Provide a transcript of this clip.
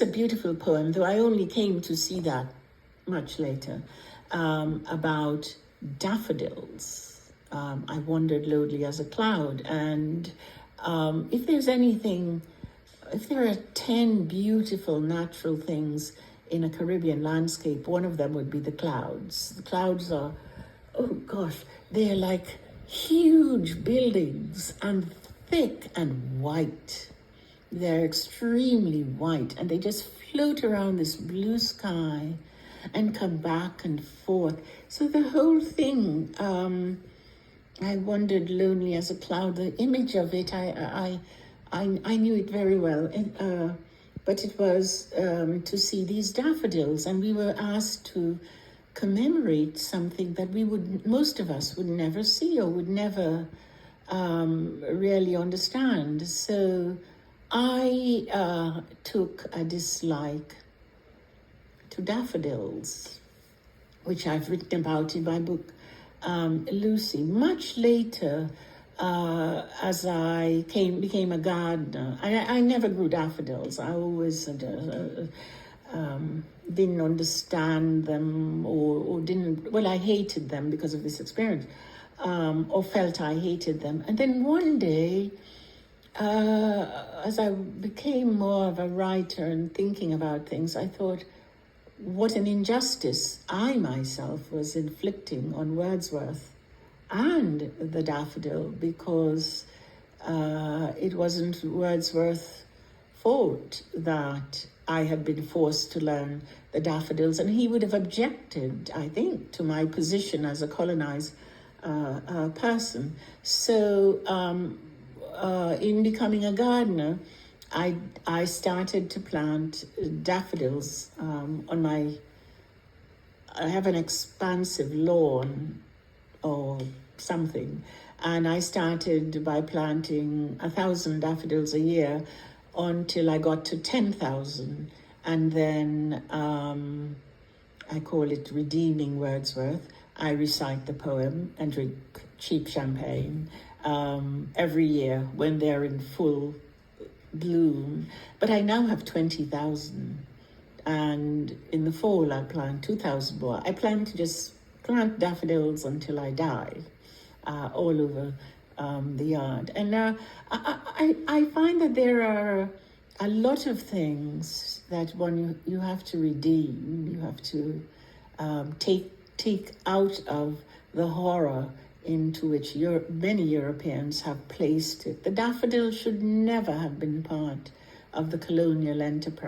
is a beautiful poem, though I only came to see that much later, about daffodils. I wandered lonely as a cloud. And if there are 10 beautiful natural things in a Caribbean landscape, one of them would be the clouds. The clouds are, oh gosh, they're like huge buildings and thick and white. They're extremely white, and they just float around this blue sky and come back and forth. So the whole thing, I wandered lonely as a cloud. The image of it, I knew it very well. But it was to see these daffodils, and we were asked to commemorate something that most of us would never see or would never really understand. So I took a dislike to daffodils, which I've written about in my book, Lucy. Much later, as I became a gardener, I never grew daffodils. I always didn't understand them or didn't, well, I hated them because of this experience, or felt I hated them. And then one day, as I became more of a writer and thinking about things, I thought, what an injustice I myself was inflicting on Wordsworth and the daffodil, because it wasn't Wordsworth's fault that I had been forced to learn the daffodils, and he would have objected, I think, to my position as a colonized person. So in becoming a gardener, I started to plant daffodils on I have an expansive lawn or something, and I started by planting 1,000 daffodils a year until I got to 10,000, and then I call it redeeming Wordsworth. I recite the poem and drink cheap champagne every year when they're in full bloom. But I now have 20,000, and in the fall I plant 2,000 more. I plan to just plant daffodils until I die, all over the yard. And I find that there are a lot of things that you have to redeem. You have to take out of the horror into which many Europeans have placed it. The daffodil should never have been part of the colonial enterprise.